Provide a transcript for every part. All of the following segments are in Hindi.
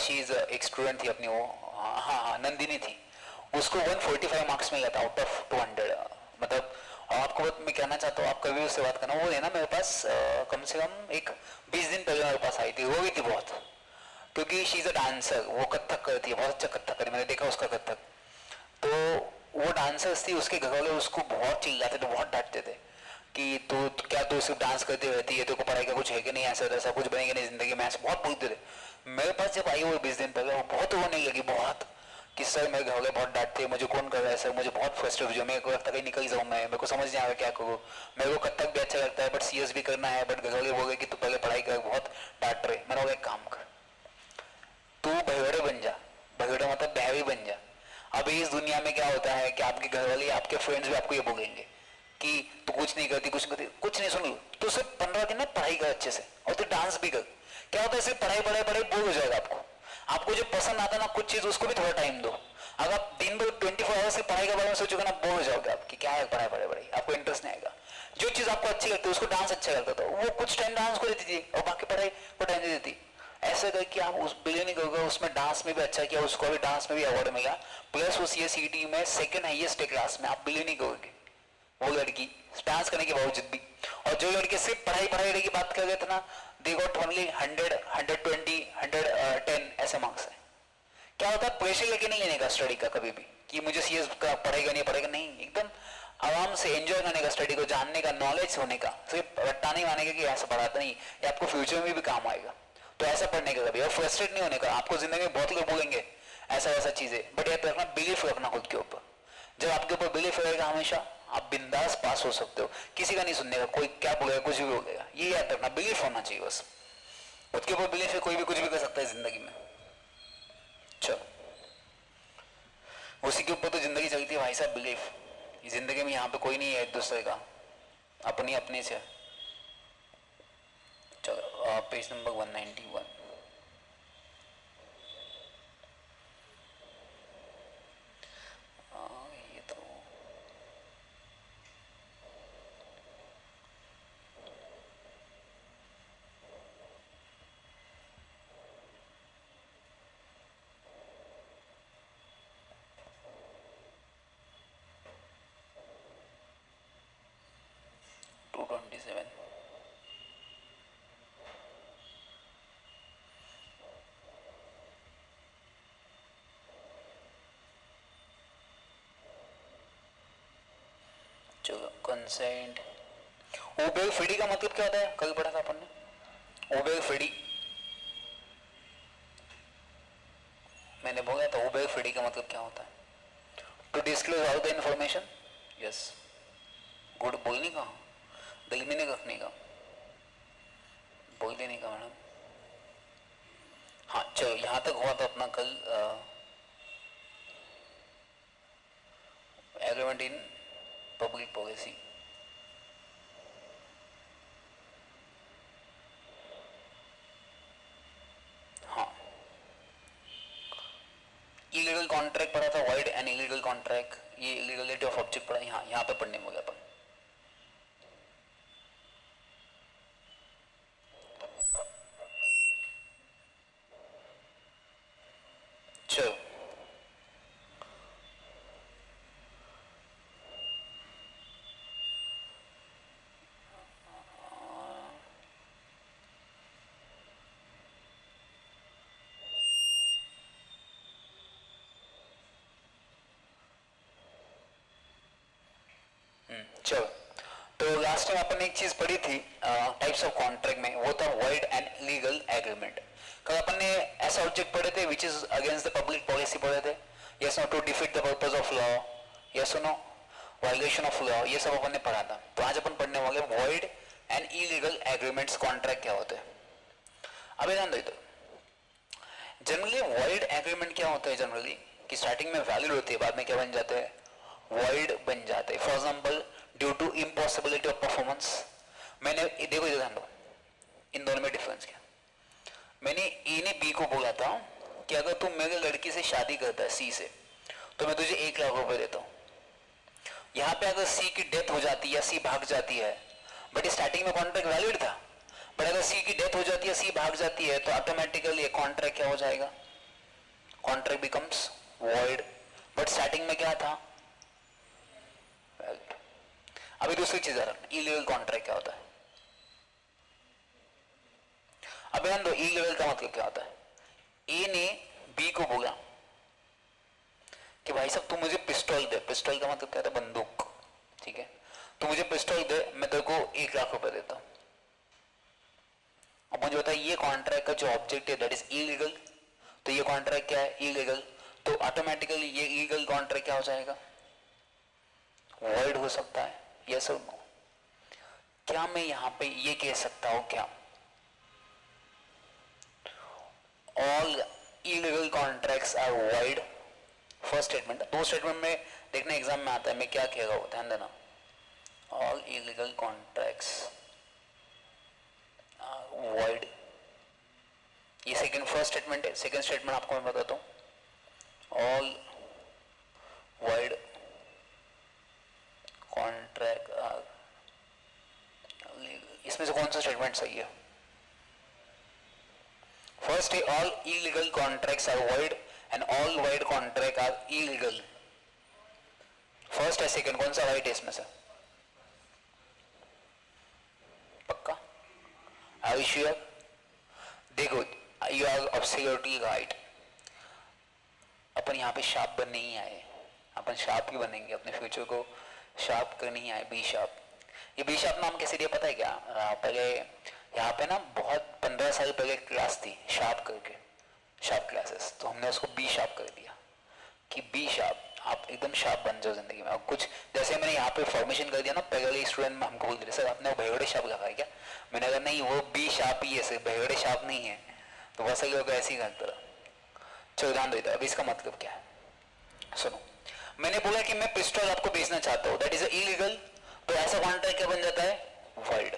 शी इज एक स्टूडेंट थी अपनी, वो हाँ नंदिनी थी, उसको 145 मार्क्स मिला था आउट ऑफ 200। मतलब आपको मैं कहना चाहता हूँ, आप कभी उससे बात करना, वो है ना मेरे पास कम से कम एक 20 दिन पहले मेरे पास आई थी, रो गई थी बहुत, क्योंकि शी इज अ डांसर, वो कथक करती है, बहुत अच्छा कथक करती है, मैंने देखा उसका कथक। तो वो डांसर्स थी, उसके घर वाले उसको बहुत चिल्लाते थे, बहुत डांटते थे कि तू क्या तू सिर्फ डांस करती रहती है, तेरे को पढ़ाई का कुछ है कि नहीं, ऐसा वैसा कुछ बनेगा नहीं जिंदगी में, ऐसे बहुत बोलते थे। मेरे पास जब आई वो 20 दिन पहले, वो बहुत रोने लगी, बहुत कि सर मेरे घर वाले बहुत डांटते हैं, मुझे कौन कर रहा है सर, मुझे बहुत फ्रस्ट्रेट हो, मेरे को लगता है निकल जाऊँ मैं, मेरे को समझ नहीं आ रहा क्या करूँ, मेरे को कथक भी अच्छा लगता है बट सीएस भी करना है, बट घर वाले बोल रहे कि तू पहले पढ़ाई कर, बहुत डांट रहे। मैंने बोला एक काम कर, तू भगोड़े बन जा, भगोड़ा मतलब बहवी बन जा। अभी इस दुनिया में क्या होता है कि आपके घर वाले, आपके फ्रेंड्स भी आपको ये बोलेंगे कि तू कुछ नहीं करती, कुछ नहीं करती, कुछ नहीं, सुन लो तू सिर्फ 15 दिन में पढ़ाई कर अच्छे से, और तू डांस भी कर। क्या होता है सिर्फ पढ़ाई पढ़ाई पढ़ाई बोर हो जाएगा आपको, आपको जो पसंद आता है ना कुछ चीज, उसको भी थोड़ा टाइम दो। अगर आप दिन भर 24 आवर्स से पढ़ाई के बारे में सोचोगे ना, बोर हो जाओगे आप कि क्या है पढ़ाई पढ़ाई पढ़ाई, आपको इंटरेस्ट नहीं आएगा। जो चीज आपको अच्छी लगती है, उसको डांस अच्छा लगता था, वो कुछ टाइम डांस को देती थी और बाकी पढ़ाई को टाइम दे देती। ऐसे करके आप उस बिलियन करोगे, उसमें डांस में भी अच्छा किया, उसको भी डांस में भी अवार्ड मिला, प्लस वो सीएसईटी में सेकंड हाईएस्ट क्लास में, आप बिलियन करोगे। वो लड़की डांस करने के बावजूद भी। और जो लड़के सिर्फ पढ़ाई पढ़ाई की बात कर रहे थे ना, दे गॉट ओनली 100, 120, 110 ऐसे मार्क्स है। क्या होता है, प्रेशर लेके नहीं लेने का स्टडी का कभी भी कि मुझे सीएस का पढ़ेगा नहीं पढ़ेगा, नहीं, एकदम आराम से एंजॉय करने का, स्टडी को जानने का, नॉलेज होने का, सिर्फ रट्टा नहीं मानेगा कि ऐसा पढ़ाता नहीं, ये आपको फ्यूचर में भी काम आएगा। तो ऐसा पढ़ने का कभी, और फ्रस्ट्रेट नहीं होने का। आपको जिंदगी में बहुत लोग बोलेंगे ऐसा वैसा चीजें, बट याद रखना बिलीफ रखना खुद के ऊपर। जब आपके ऊपर बिलीफ रहेगा हमेशा, आप बिंदास पास हो सकते हो, किसी का नहीं सुनने का, कोई क्या बोलेगा कुछ भी बोलेगा, ये याद रखना, बिलीफ होना चाहिए बस। खुद के ऊपर बिलीफ है, कोई भी कुछ भी कर सकता है जिंदगी में। चलो, उसी के ऊपर तो जिंदगी चलती है भाई साहब, बिलीफ। जिंदगी में यहाँ पे कोई नहीं है एक दूसरे का, अपनी अपने से। चलो पेज नंबर 191। ये तो टू 27। चलो कंसेंट, ओबेग फ्रीडी का मतलब क्या होता है, कल पढ़ा था अपन ने ओबेग फ्रीडी। मैंने बोला था ओबेग फ्रीडी का मतलब क्या होता है, to disclose all the information. Yes, good, बोलने का, दिल में नहीं रखने का, बोल देने का मैडम। हाँ चलो, यहां तक हुआ था अपना कल एग्रीमेंट इन पब्लिक पॉलिसी। हाँ, इलीगल कॉन्ट्रैक्ट पढ़ा था, वाइड एंड इलीगल कॉन्ट्रैक्ट, ये इलीगलिटी ऑफ ऑब्जेक्ट पढ़ा। हाँ, यहाँ पे पढ़ने में हो गया अपन। चलो चलो, तो लास्ट टाइम अपन ने एक चीज पढ़ी थी टाइप्स ऑफ कॉन्ट्रैक्ट में, वो था वाइड एंड लीगल एग्रीमेंट। कल अपन ने ऐसा ऑब्जेक्ट पढ़े थे which is against the public policy पढ़े थे, yes no, to defeat the purpose of law, yes no, violation of law, ये सब अपन ने पढ़ा था। तो आज अपन पढ़ने वाले wide and illegal agreements, contract क्या होते हैं। अब ध्यान दो, जनरली वाइड एग्रीमेंट क्या होता है, जनरली कि स्टार्टिंग में वैलिड होती है, बाद में क्या बन जाते हैं, वाइड बन जाते हैं। For example, due to impossibility of performance. मैंने देखो, ध्यान दो, इन दोनों में डिफरेंस क्या। मैंने ए ने बी को बोला था कि अगर तुम मेरे लड़की से शादी करता है सी से, तो मैं तुझे 1,00,000 देता हूं। यहां पे अगर सी की डेथ हो जाती है या सी भाग जाती है, बट स्टार्टिंग में कॉन्ट्रैक्ट वैलिड था, बट अगर सी की डेथ हो जाती है, सी भाग जाती है, तो ऑटोमेटिकली कॉन्ट्रैक्ट क्या हो जाएगा, contract becomes void. But starting में क्या था? अभी दूसरी चीज है, इलीगल कॉन्ट्रैक्ट क्या होता है? अभी हम दो, इलीगल का मतलब क्या होता है? ए ने बी को बोला कि भाई साहब तू मुझे पिस्टल दे. पिस्टल का मतलब क्या होता है? बंदूक. ठीक है, तू मुझे पिस्टल दे, मैं तेरे को 1 लाख रुपए देता हूं. अब मुझे बताया ये कॉन्ट्रैक्ट का जो ऑब्जेक्ट है दैट इज इलीगल. तो ये कॉन्ट्रैक्ट क्या है? इलीगल. तो ऑटोमेटिकली ये इलीगल कॉन्ट्रैक्ट क्या हो जाएगा? वॉइड हो सकता है. यस और नो? क्या मैं यहां पे ये कह सकता हूं क्या all illegal contracts are void? First statement. दो स्टेटमेंट में देखना एग्जाम में आता है मैं क्या कहेगा वो ध्यान देना. All illegal contracts are void. ये सेकंड फर्स्ट स्टेटमेंट है. सेकंड स्टेटमेंट आपको मैं बताता हूं. All void contract are. इसमें से कौन सा स्टेटमेंट सही है? फर्स्ट है all illegal contracts are void and all void contract are illegal. First है सेकंड कौन सा राइट है इसमें से? पक्का? Are you sure? देखो यू आर एब्सोल्युटली राइट. अपन यहाँ पे शार्प बनने ही आए. अपन शार्प ही बनेंगे. अपने फ्यूचर को शार्प करने ही आए. Be sharp. ये बी शार्प नाम कैसे दिया पता है क्या? पहले यहाँ पे ना बहुत 15 साल पहले क्लास थी शार्प करके, शार्प क्लासेस. तो हमने उसको बी शार्प कर दिया कि बी शार्प आप एकदम शार्प बन जाओ जिंदगी में. अब कुछ जैसे मैंने यहाँ पे फॉर्मेशन कर दिया ना, पहले स्टूडेंट में हमको बोल दिया सर आपने वो भेगड़े शार्प लगा है क्या? मैंने कहा नहीं वो बी शार्प ही है सर, भेगड़े शार्प नहीं है. तो बहुत सारे लोग ऐसे ही करते रहा. चलो ध्यान दो. अभी इसका मतलब क्या है सुनो. मैंने बोला कि मैं पिस्टल आपको बेचना चाहता हूँ, दैट इज इलीगल. तो ऐसा कॉन्ट्रैक्ट क्या बन जाता है? वॉइड.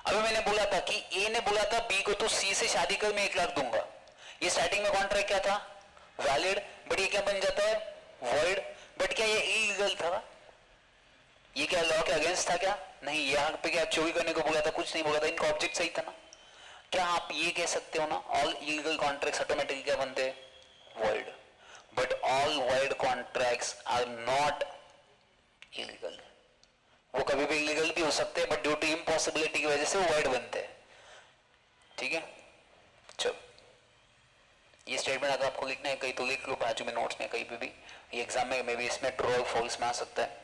अभी मैंने बोला था कि ए ने बोला था बी को तू सी से शादी कर मैं 1 लाख दूंगा. ये स्टार्टिंग में कॉन्ट्रैक्ट क्या था? वैलिड. बट ये क्या बन जाता है? वॉइड. बट क्या ये इलीगल था? ये क्या लॉ के अगेंस्ट था क्या? नहीं. यहाँ पे क्या चोरी करने को बोला था? कुछ नहीं बोला था. इनका ऑब्जेक्ट सही था ना. क्या आप ये कह सकते हो ना ऑल इलीगल कॉन्ट्रैक्ट्स ऑटोमेटिकली क्या बनते हैं? Void. But all void contracts are not illegal. वो कभी भी इलीगल भी हो सकते हैं बट ड्यू टू इम्पॉसिबिलिटी की वजह से वो वॉइड बनते हैं. ठीक है. चलो ये स्टेटमेंट अगर आपको लिखना है कहीं तो लिख लो बाजू में नोट्स में कहीं पे भी. ये एग्जाम में मे बी इसमें ट्रू और फॉल्स में आ सकता है.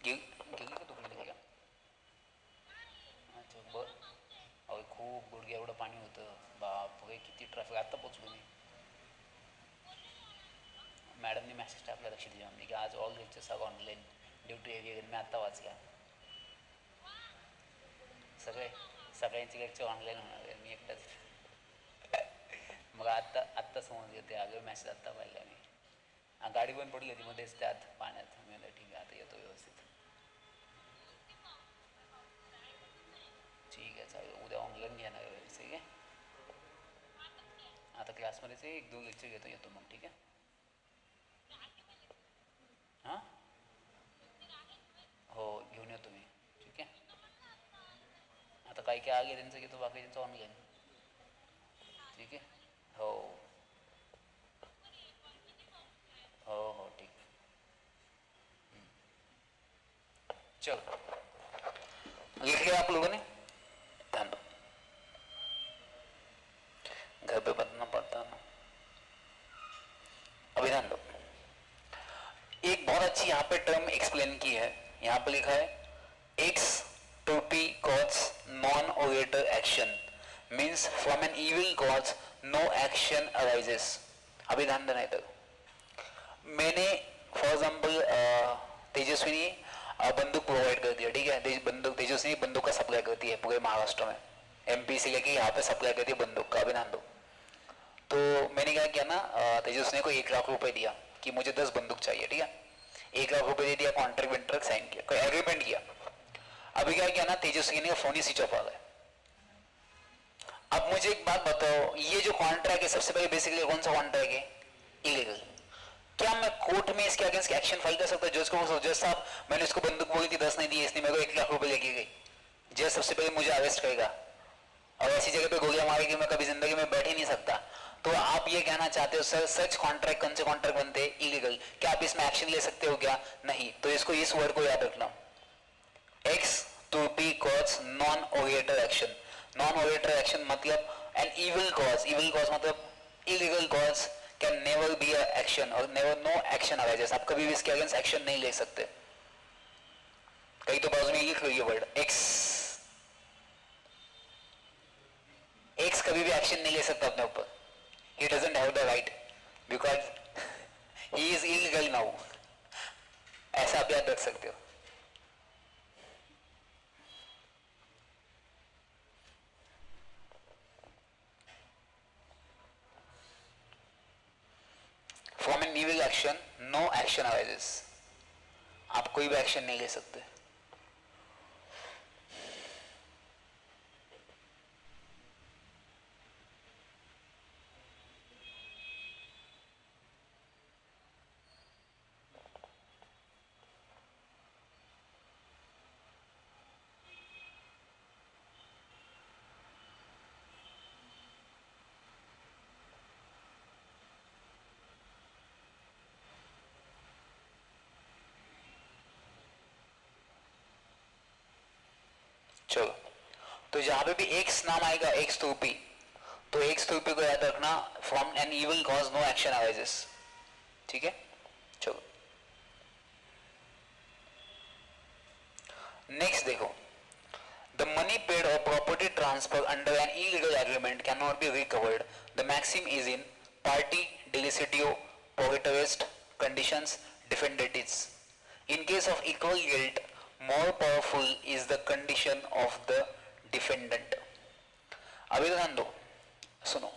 गेली का तुकडे दिली का? अच्छा बर. अहो खूप गुडघ्या एवढं पाणी होतं. बाप रे किती ट्रॅफिक. आत्ता पोचलो मी. मॅडमने मेसेज टाकला लक्ष दिला म्हणजे की आज all lectures are online due to heavy. मी आत्ता वाचल्या. सगळ्यांची लेक्चर ऑनलाईन होणार आहे. मी एकटाच. मग आत्ता समज येते. अगं मेसेज आत्ता पाहिला मी. गाडी बंद पडली होती मध्येच त्यात पाण्यात. मी ठीक आहे आता येतो व्यवस्थित. ठीक आहे चालेल. उद्या ऑनलाईन घेणार आहे. ठीक आहे आता क्लासमध्येच 1-2 लेक्चर घेतो येतो मग. ठीक आहे. हां हो घेऊन येतो मी. ठीक आहे. आता काही काय आगे त्यांचं घेतो बाकी त्यांचं ऑनलाईन. ठीक आहे. हो हो हो ठीक. चलो लिख लिया आप लोगों ने? ध्यान दो घर पे बताना पड़ता है ना. अभी ध्यान दो. एक बहुत अच्छी यहाँ पे टर्म एक्सप्लेन की है. यहाँ पे लिखा है एक्स टू पी कॉज नॉन ओरेटर एक्शन means from an evil cause no action arises. अभी ध्यान देना इधर. मैंने फॉर एग्जाम्पल तेजस्विनी बंदूक प्रोवाइड कर दिया, ठीक है, बंदूक तेजस्विनी बंदूक का सप्लाई करती है पूरे महाराष्ट्र में, एमपी से लेके यहाँ पे सप्लाई करती है बंदूक का, अभी ध्यान दो। तो मैंने क्या किया ना, तेजस्विनी को 1 लाख रुपए दिया कि मुझे 10 बंदूक चाहिए, ठीक है, 1 लाख रुपए दे दिया, कॉन्ट्रैक्ट वेंट्रैक्ट साइन किया, कोई एग्रीमेंट किया। अभी क्या किया ना, तेजस्विनी का फोन ही स्विच ऑफ आ गया। अब मुझे एक बात बताओ, ये जो कॉन्ट्रैक्ट है सबसे पहले बेसिकली कौन सा कॉन्ट्रैक्ट है? इलीगल। क्या मैं कोर्ट में इसके अगेंस्ट एक्शन फाइल कर सकता हूँ? जज को जज साहब मैंने उसको बंदूक बोली थी, 10 नहीं दी, इसने मेरे को 1 लाख रुपए लेके गई, जज सबसे पहले मुझे अरेस्ट करेगा और ऐसी जगह पे गोलियां मारेगी, मैं कभी जिंदगी में बैठ ही नहीं सकता। तो आप ये कहना चाहते हो सर सच कॉन्ट्रैक्ट कौन से कॉन्ट्रैक्ट बनते हैं? इलीगल। क्या आप इसमें एक्शन ले सकते हो क्या? नहीं। तो इसको इस वर्ड को याद रखना, एक्स टू बी कॉज नॉन ओरिएटर एक्शन। नॉन ओरिएटर एक्शन मतलब an evil cause, evil cause मतलब illegal cause can never be a action और नेवर नो एक्शन अराइजेस। आप कभी भी इसके अगेंस्ट एक्शन नहीं ले सकते। कहीं तो बाजू में लिख लो ये वर्ड एक्स, एक्स कभी भी एक्शन नहीं ले सकता अपने ऊपर। He doesn't have the right because he is illegal now. ऐसा आप याद रख सकते हो। From an evil action no action arises. आप कोई भी एक्शन नहीं ले सकते। चलो, तो जहां पे भी एक्स नाम आएगा, एक्स टू पी, तो एक्स टू पी को याद रखना, from an evil cause no action arises. ठीक है, चलो नेक्स्ट देखो, द मनी पेड और property transfer under an illegal agreement can not be recovered. The maxim is इन पार्टी डिलिसिटियो पोर्टरेस्ट कंडीशंस डिफेंडेटिस। In case of equal guilt, more powerful is the condition of the defendant. अभी ध्यान दो, सुनो,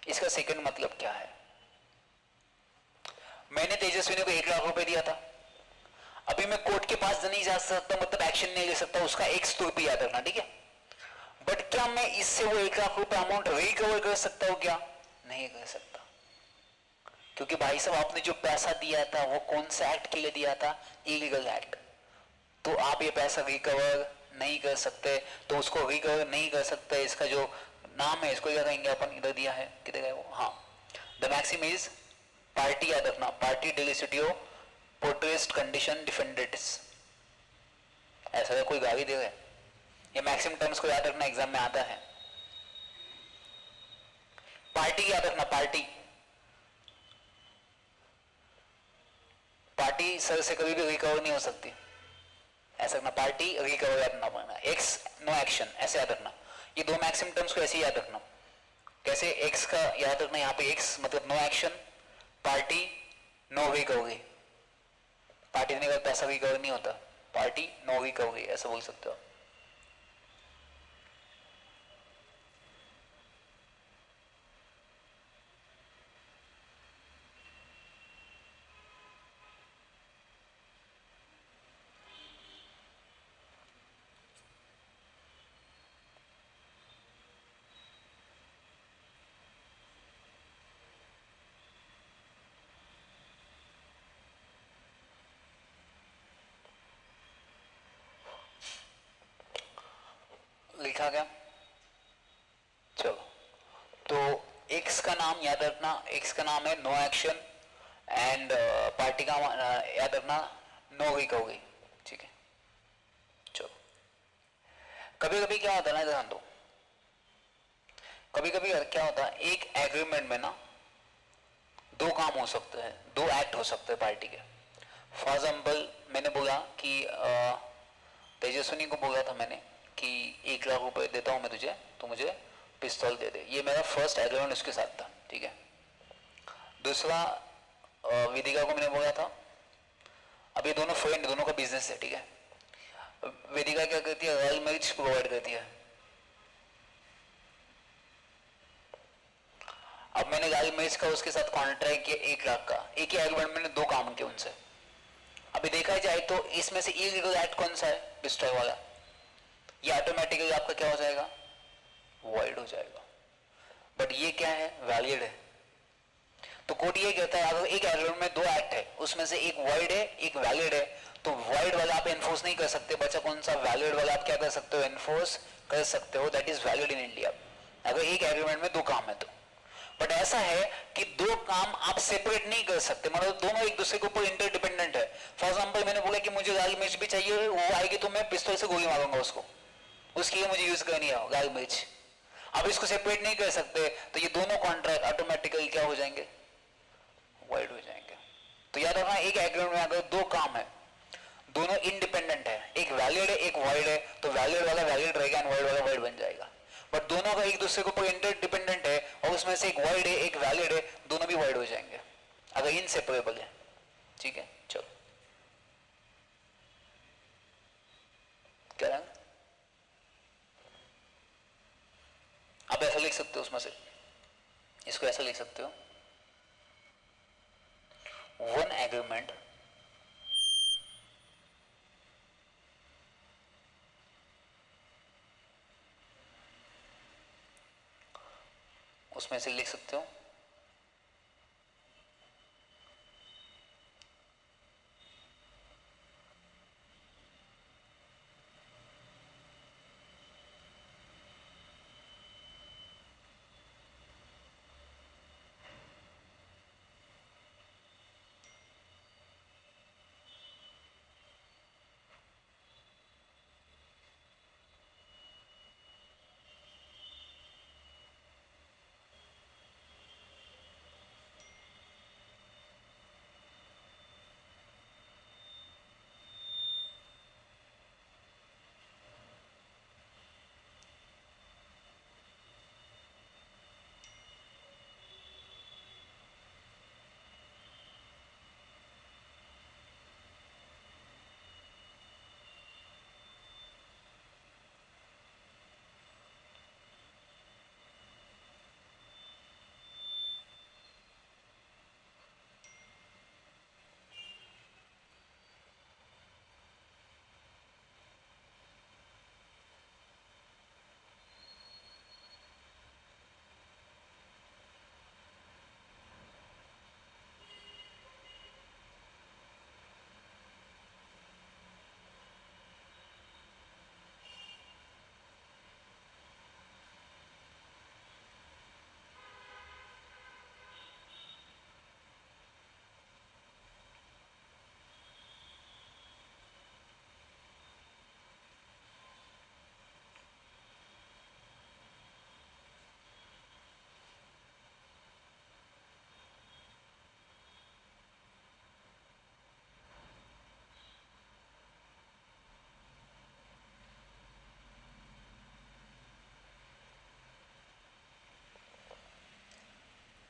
इसका सेकंड मतलब क्या है। मैंने तेजस्विनी को 1 लाख रुपए दिया था, अभी मैं कोर्ट के पास नहीं जा सकता, मतलब एक्शन नहीं ले सकता, उसका एक स्टोर भी याद रखना, ठीक है। बट क्या मैं इससे वो 1 लाख रुपए अमाउंट रिकवर कर सकता हूं क्या? नहीं कर सकता, क्योंकि भाई साहब आपने जो पैसा दिया था वो कौन सा एक्ट के लिए दिया था? Illegal act. तो आप ये पैसा रिकवर नहीं कर सकते, तो उसको रिकवर नहीं कर सकते। इसका जो नाम है इसको क्या कहेंगे अपन? इधर दिया है, किधर है वो? हाँ, द मैक्सिम इज पार्टी, याद रखना, पार्टी डिलिसिटियो पोर्ट्रेस्ट कंडीशन डिफेंडेटिस। ऐसा कोई गाली दे रहे, ये मैक्सिम टर्म्स को याद रखना, एग्जाम में आता है। पार्टी याद रखना, पार्टी, पार्टी सर से कभी भी रिकवर नहीं हो सकती, ऐसा रखना। पार्टी रिकवर याद रखना पड़ना, एक्स नो एक्शन, ऐसे याद रखना। ये दो मैक्सिम टर्म्स को ऐसे याद रखना। कैसे? एक्स का याद रखना, यहाँ पे एक्स मतलब no action, party no recovery. Party देने का पैसा रिकवर नहीं होता, पार्टी नो रिकवरी, ऐसा बोल सकते हो। लिखा गया? चलो, तो एक्स का नाम याद रखना, एक्स का नाम है नो एक्शन, एंड पार्टी का याद रखना नो रिकवरी। ठीक है, चलो। कभी कभी क्या होता है ना, ध्यान दो, कभी कभी क्या होता है, एक एग्रीमेंट में ना दो काम हो सकते हैं, दो एक्ट हो सकते हैं पार्टी के। फॉर एग्जाम्पल मैंने बोला कि तेजस्विनी को बोला था मैंने कि 1 लाख रुपए देता हूं मैं तुझे, तो मुझे पिस्तौल दे दे। ये मेरा फर्स्ट एग्रीमेंट उसके साथ था, ठीक है। दूसरा, विदिका को मैंने बोला था, अब ये दोनों फ्रेंड, दोनों का बिजनेस है, ठीक है। वेदिका क्या करती है, रॉयल मिर्च प्रोवाइड करती है। अब मैंने लाल मिर्च का उसके साथ कॉन्ट्रैक्ट किया 1 लाख का, एक ही एग्रीमेंट मैंने 2 काम किए उनसे। अभी देखा जाए तो इसमें से इलीगल एक्ट कौन सा है, डिस्ट्रॉय वाला, ये ऑटोमेटिकली आपका क्या हो जाएगा, वॉइड हो जाएगा। बट ये क्या है, वैलिड है। तो कोर्ट ये कहता है अगर एक एग्रीमेंट में 2 एक्ट है, उसमें से एक वॉइड है एक वैलिड है, तो वॉइड वाला आप एनफोर्स नहीं कर सकते, बचा कौन सा, वैलिड वाला आप क्या कर सकते हो, एनफोर्स कर सकते हो। That is valid in India अगर एक एग्रीमेंट में 2 काम है तो। बट ऐसा है कि 2 काम आप सेपरेट नहीं कर सकते, मतलब दोनों एक दूसरे के ऊपर इंटरडिपेंडेंट है। फॉर एग्जाम्पल मैंने बोला कि मुझे लाल मिर्च भी चाहिए, वो आएगी तो मैं पिस्तौल से गोली मारूंगा उसको, उसके लिए मुझे यूज करनी है लाल मिर्च। अब इसको सेपरेट नहीं कर सकते, तो ये दोनों कॉन्ट्रैक्ट ऑटोमेटिकली क्या हो जाएंगे, वाइड हो जाएंगे। तो याद रखना एक एग्रीमेंट में अगर 2 काम है, दोनों इंडिपेंडेंट है, एक वैलिड है एक वाइड है, तो वैलिड वाला वैलिड रहेगा एंड वाइड वाला वाइड बन जाएगा। बट दोनों का एक दूसरे के ऊपर इंटरडिपेंडेंट है और उसमें से एक वाइड है एक वैलिड है, दोनों भी वाइड हो जाएंगे अगर इनसेपरेबल है, ठीक है। चलो क्या, आप ऐसा लिख सकते हो उसमें से, इसको ऐसा लिख सकते हो, वन एग्रीमेंट उसमें से लिख सकते हो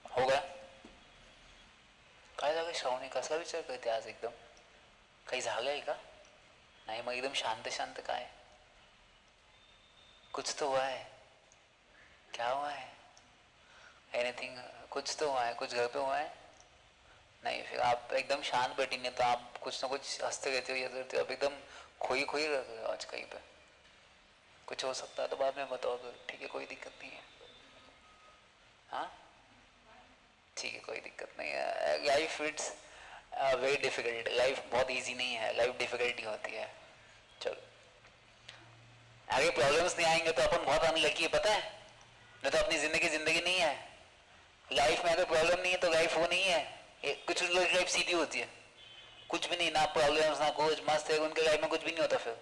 होगा। काय झालं श्रावणी, कसला विचार करते आज एकदम, काही झालंय का, नाही मग एकदम शांत शांत काय, कुछ तो हुआ है, क्या हुआ है, एनीथिंग, कुछ तो हुआ है, कुछ घर पे हुआ है, नहीं फिर आप एकदम शांत बैठी, नहीं तो आप कुछ ना कुछ हंसते रहते हो या करते हो, अब एकदम खोई खोई रहते हो आज कहीं पे। कुछ हो सकता है तो बाद में बताओ तो, ठीक है कोई दिक्कत नहीं है। हाँ ठीक है कोई दिक्कत नहीं है। Life it's very difficult, life बहुत इजी नहीं है, लाइफ डिफिकल्ट ही होती है। चलो आगे प्रॉब्लम्स नहीं आएंगे तो अपन बहुत अनलकी है, पता है, नहीं तो अपनी जिंदगी जिंदगी नहीं है। लाइफ में अगर प्रॉब्लम नहीं है तो लाइफ वो नहीं है। कुछ लोग लाइफ सीधी होती है, कुछ भी नहीं, ना प्रॉब्लम्स ना कुछ, मस्त है, उनके लाइफ में कुछ भी नहीं होता। फिर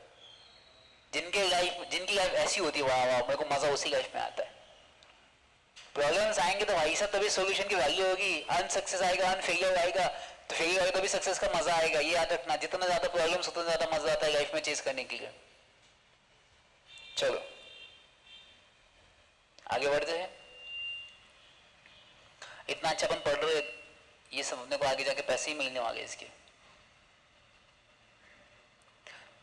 जिनकी लाइफ ऐसी होती है, वाह वाह मेरे को मजा उसी लाइफ में आता है। प्रॉब्लम्स आएंगे तो भाई साहब तभी सोल्यूशन की वैल्यू होगी। अनसक्सेस आएगा, अनफेलियर आएगा, तो फेलियर आएगा तभी सक्सेस का मजा आएगा। ये याद रखना, जितना ज्यादा प्रॉब्लम्स उतना ज्यादा मजा आता है लाइफ में चेज करने के लिए। चलो आगे बढ़ते हैं। इतना अच्छा अपन पढ़ रहे, ये सब अपने को आगे जाके पैसे ही मिलने वाले इसके।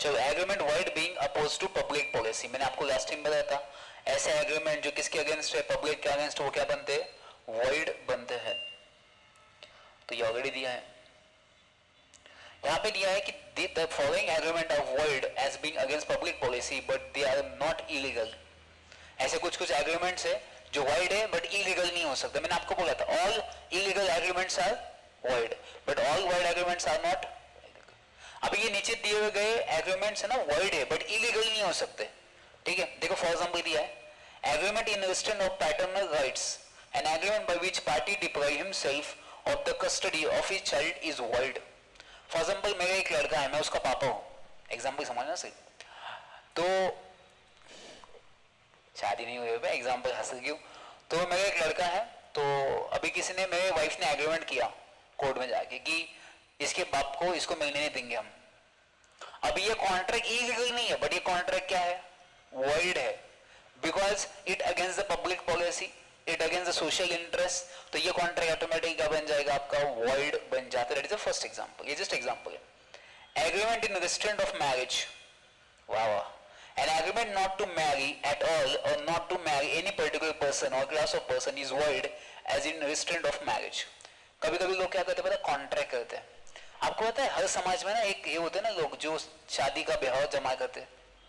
चलो, agreement void being oppose to public policy, मैंने आपको लास्ट टाइम बताया था ऐसे एग्रीमेंट जो किसके अगेंस्ट है, पब्लिक के अगेंस्ट, वो क्या बनते हैं, वाइड बनते हैं। तो ये ऑलरेडी दिया है, यहाँ पे दिया है कि the following agreement are void as being against public policy but they are not illegal. ऐसे कुछ कुछ एग्रीमेंट्स है जो वाइड है बट इलीगल नहीं हो सकते। मैंने आपको बोला था all illegal agreements are void but all void agreements are not. अभी ये नीचे दिए हुए गए एग्रीमेंट्स है ना, वाइड है बट इलीगल नहीं हो सकते, ठीक है। देखो फॉर एग्जांपल दिया है agreement in restraint of paternal rights, an agreement by which party deprive himself of the custody of his child is wide. For example मेरा एक लड़का है, मैं उसका पापा हूं, एग्जांपल समझना सही, तो शादी नहीं हुई है, एग्जांपल हासिल क्यों, तो मेरा एक लड़का है, तो अभी किसी ने, मेरे वाइफ ने एग्रीमेंट किया कोर्ट में जाके कि इसके बाप को इसको मिलने नहीं देंगे हम। अभी ये कॉन्ट्रैक्ट इलीगल नहीं है बट ये कॉन्ट्रैक्ट क्या है, वाइड है, because it against the public policy, it against the social interest, तो ये कॉन्ट्रैक्ट ऑटोमेटिक क्या बन जाएगा आपका, वाइड बन जाता है। That is the first example, ये जस्ट एग्जांपल है। Agreement in restraint of marriage, वाह वाह, an agreement not to marry at all or not to marry any particular person or class of person is void as in restraint of marriage। कभी कभी लोग क्या करते हैं पता, कॉन्ट्रैक्ट करते हैं। आपको पता है हर समाज में ना एक ये होते हैं ना लोग जो शादी का ब्याह जमा करते हैं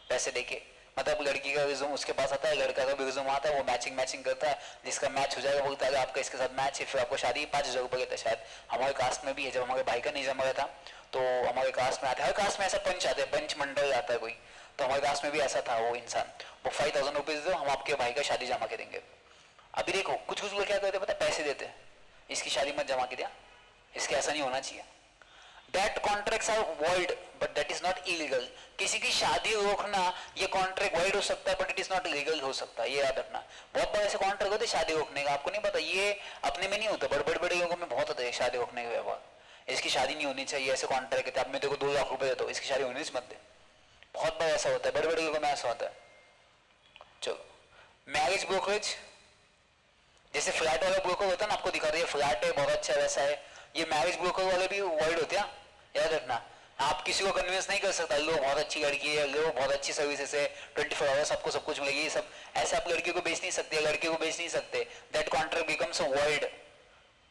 पैसे देके, मतलब लड़की का रिज्यूम उसके पास आता है, लड़का का भी रिज्यूम आता है, वो मैचिंग करता है, जिसका मैच हो जाएगा बोलता है आपका इसके साथ मैच है, फिर आपको शादी 5,000 रुपये लेता है। शायद हमारे कास्ट में भी है, जब हमारे भाई का नहीं जमा रहा था तो हमारे कास्ट में आता है, हर कास्ट में ऐसा पंच आते हैं, पंच मंडल आता है कोई, तो हमारे कास्ट में भी ऐसा था, वो इंसान वो 5,000 रुपीज दो, हम आपके भाई का शादी जमा के देंगे। अभी देखो कुछ कुछ लोग क्या करते पता, पैसे देते हैं, इसकी शादी मत जमा के दिया, इसके ऐसा नहीं होना चाहिए। That contracts are void but that is not illegal. किसी की शादी रोकना ये कॉन्ट्रैक्ट void हो सकता है but it is not legal हो सकता है, ये याद रखना। बहुत बार ऐसे कॉन्ट्रैक्ट होते शादी रोकने का, आपको नहीं पता, ये अपने में नहीं होता, बड़े लोगों में बहुत होता है शादी रोकने का व्यवहार, इसकी शादी नहीं होनी चाहिए, ऐसे कॉन्ट्रैक्ट कहते हैं, अब मैं देखो 2 लाख रुपए देता हूँ, इसकी शादी होनी मत दे। बहुत बार ऐसा होता है, बड़े लोगों में ऐसा होता है। चलो, मैरिज ब्रोकरेज, जैसे फ्लैट वाला ब्रोकर होता है ना, आपको दिखा रही है फ्लैट है बहुत अच्छा है वैसा है, ये मैरिज ब्रोकर वाले भी वाइड होते हैं, याद रखना। आप किसी को कन्विंस नहीं कर सकता, लो बहुत अच्छी लड़की है, लो बहुत अच्छी सर्विसेज है, 24 आवर्स आपको सब कुछ मिलेगी, ये सब ऐसे आप लड़की को बेच नहीं सकते, लड़के को बेच नहीं सकते। That contract becomes wide,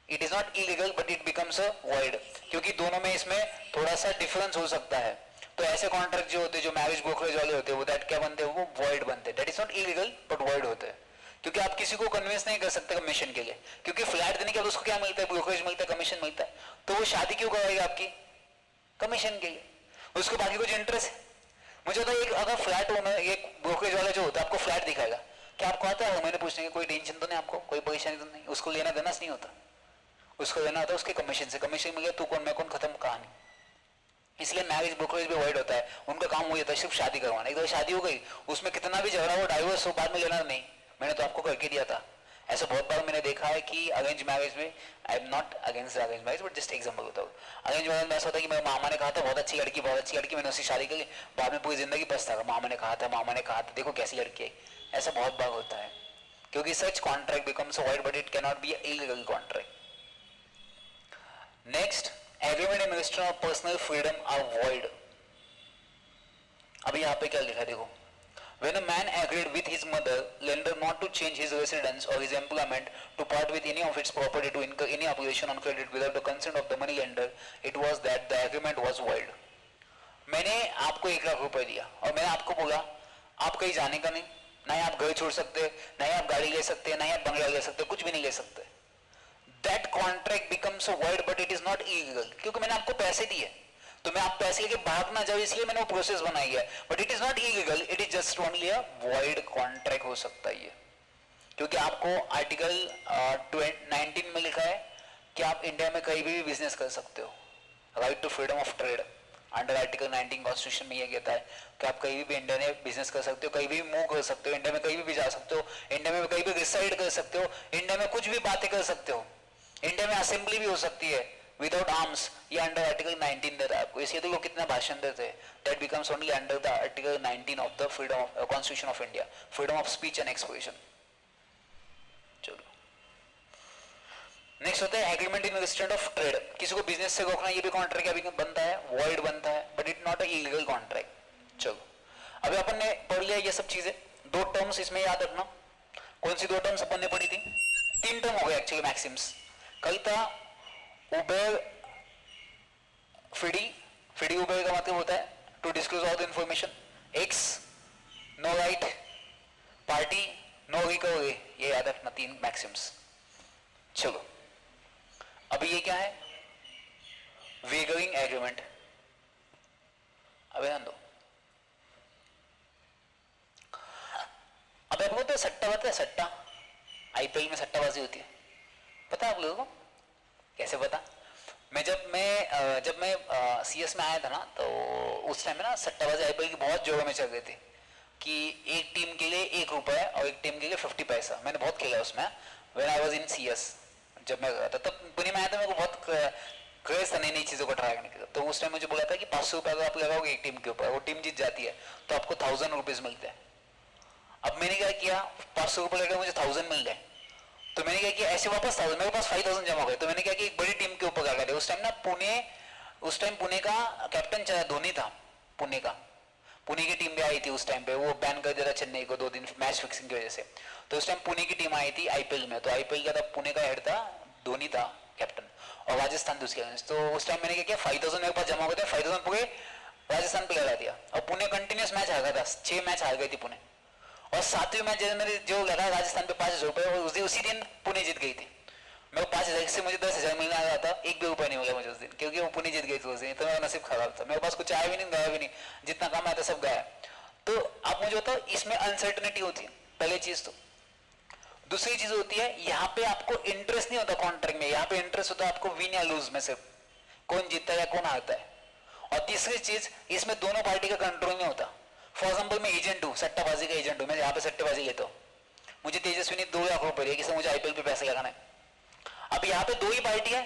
it is not illegal but it becomes wide, क्योंकि दोनों में इसमें थोड़ा सा डिफरेंस हो सकता है। तो ऐसे कॉन्ट्रैक्ट जो होते हैं, जो मैरिज ब्रोकरेज वाले होते हैं, वो दैट क्या बनते हैं, वो वाइड बनते हैं। That is not illegal but wide होते हैं, क्योंकि आप किसी को कन्विंस नहीं कर सकते कमीशन के लिए, क्योंकि फ्लैट देने के बाद उसको क्या मिलता है, ब्रोकरेज मिलता है, कमीशन मिलता है, तो वो शादी क्यों कराएगा आपकी, कमीशन के लिए, उसको बाकी कुछ इंटरेस्ट है। मुझे तो एक अगर फ्लैट ओनर, एक ब्रोकरेज वाला जो होता है आपको फ्लैट दिखाएगा, क्या आपको आता है मैंने पूछने की कोई टेंशन तो नहीं, आपको कोई परेशानी तो नहीं, उसको लेना देना नहीं होता, उसको लेना होता है उसके कमीशन से, कमीशन मिल गया तू कौन मैं कौन, खत्म कहानी। इसलिए मैरिज ब्रोकरेज भी वाइड होता है, उनका काम वही होता है सिर्फ शादी करवाना। एक बार शादी हो गई, उसमें कितना भी झगड़ा हो, डाइवोर्स हो, बाद में लेना नहीं, मैंने तो आपको करके दिया था। ऐसा बहुत बार मैंने देखा है कि अरेंज मैरिज में, I am not against arrange marriage but just example होता है, अरेंज मैरिज में ऐसा होता है कि मेरे मामा ने कहा था बहुत अच्छी लड़की मैंने उससे शादी की, बाद में पूरी जिंदगी पछता, मामा ने कहा था देखो कैसी लड़की है। ऐसा बहुत बार होता है, क्योंकि such contract becomes void but it can not be illegal contract. Next, agreement in restraint of personal freedom are void. अभी यहाँ पे क्या लिखा है देखो, when a man agreed with his mother lender not to change his residence or his employment, to part with any of its property, to incur any obligation on credit without the consent of the money lender, it was that the agreement was void। मैंने आपको 1 लाख रुपए दिया और मैंने आपको बोला आप कहीं जाने का नहीं, ना ही आप घर छोड़ सकते, ना ही आप गाड़ी ले सकते, ना ही आप बंगला ले सकते, कुछ भी नहीं ले सकते। That contract becomes void but it is not illegal, क्योंकि मैंने आपको पैसे दिए, तो मैं आप पैसे लेके भाग ना जाओ इसलिए मैंने वो प्रोसेस बनाई है, but it is not illegal, it is just only a void contract हो सकता है ये, क्योंकि आपको आर्टिकल 19 में लिखा है कि आप इंडिया में कहीं भी बिजनेस कर सकते हो, right to freedom of trade under article 19 constitution में ये कहता है कि आप कहीं भी इंडिया में बिजनेस कर सकते हो, कहीं भी मूव कर सकते हो, इंडिया में कहीं भी जा सकते हो, इंडिया में कहीं भी रिसाइड कर सकते हो, इंडिया में कुछ भी बातें कर सकते हो, इंडिया में असेंबली भी हो सकती है विदाउट आर्म्स, ये अंडर आर्टिकल 19 देता है आपको। इसलिए तो लोग कितना भाषण देते हैं, that becomes only under the article 19 of the freedom of constitution of India, freedom of speech and expression. चलो नेक्स्ट होता है agreement in restraint of trade, किसी को बिजनेस से रोकना, ये भी कॉन्ट्रैक्ट अभी बनता है, वॉइड बनता है but it not a illegal contract. चलो अभी अपन ने पढ़ लिया ये सब चीजें, दो टर्म्स इसमें याद रखना। कौन सी दो टर्म्स अपन ने पढ़ी थी? तीन टर्म हो गए एक्चुअली मैक्सिम्स। कल था उबेर फिडी, फिडी उबेर का मतलब होता है to disclose all the information. Ex no right, party no recovery, ये याद रखना, तीन मैक्सिम्स। चलो अभी ये क्या है? वेगरिंग एग्रीमेंट। अब ध्यान दो, अब आपको तो सट्टा पता है? सट्टा, आईपीएल में सट्टाबाजी होती है, पता है आप लोगों को? कैसे पता? जब मैं सीएस में आया था ना, तो उस टाइम में ना सट्टाबाजी आईपीएल की बहुत जोरों में चल रही थी कि एक टीम के लिए 1 रुपया और एक टीम के लिए 50 पैसा। मैंने बहुत खेला उसमें when I was in CS. जब मैं गया था तब पुणे में आया था, मेरे को बहुत क्रेज था नई नई चीज़ों को ट्राई करने का। तो उस टाइम मुझे बोला था कि 500 रुपये अगर आप लगाओगे एक टीम के ऊपर, वो टीम जीत जाती है तो आपको 1000 रुपीज़ मिलते हैं। अब मैंने क्या किया, 500 रुपये लगे, मुझे 1000 मिल गए, तो मैंने क्या किया, ऐसे वापस 1000, मेरे पास 5000 जमा हो गए। तो मैंने क्या किया, एक बड़ी टीम के ऊपर लगा दिया। उस टाइम ना उस टाइम पुणे का कैप्टन धोनी था, पुणे का, पुणे की टीम भी आई थी उस टाइम पे, वो बैन कर दिया था चेन्नई को 2 दिन मैच फिक्सिंग की वजह से। तो उस टाइम पुणे की टीम आई थी आईपीएल में, तो आईपीएल का था पुणे का हेड था, धोनी था कैप्टन, और राजस्थान दूसरे अगेंस्ट। तो उस टाइम मैंने क्या किया, 5000 मेरे पास जमा हो गए थे, 5000 पूरे राजस्थान पे लगा दिया, और पुणे कंटिन्यूस मैच हार गया था, 6 मैच हार गई थी पुणे। और 7वें मैच मेरे जो लगा राजस्थान पे 5000 रुपये, और उसी दिन पुणे जीत गई थी। मेरे को 5000 से मुझे 10,000 मिलने आ रहा था, 1 भी रुपया नहीं मिला मुझे उस दिन, क्योंकि वो पुणे जीत गई थी उस दिन। तो मेरा नसीब खराब था, मेरे पास कुछ आया भी नहीं, गया भी नहीं, जितना कम आया था सब गया। तो आप मुझे बताओ, इसमें अनसर्टनिटी होती है पहली चीज। तो दूसरी चीज होती है, यहाँ पे आपको इंटरेस्ट नहीं होता कॉन्ट्रैक्ट में, यहाँ पे इंटरेस्ट होता है आपको विन या लूज में से, कौन जीतता है या कौन हारता है। और तीसरी चीज, इसमें दोनों पार्टी का कंट्रोल नहीं होता। फॉर एग्जाम्पल मैं एजेंट हूँ, सट्टाबाजी का एजेंट हूँ, मैं यहाँ पे सट्टेबाजी लेता हूँ, मुझे तेजस्वी ने 2 लाख रुपए दिए कि मुझे आईपीएल पे पैसे लगाना है। अब यहाँ पे 2 ही पार्टी है,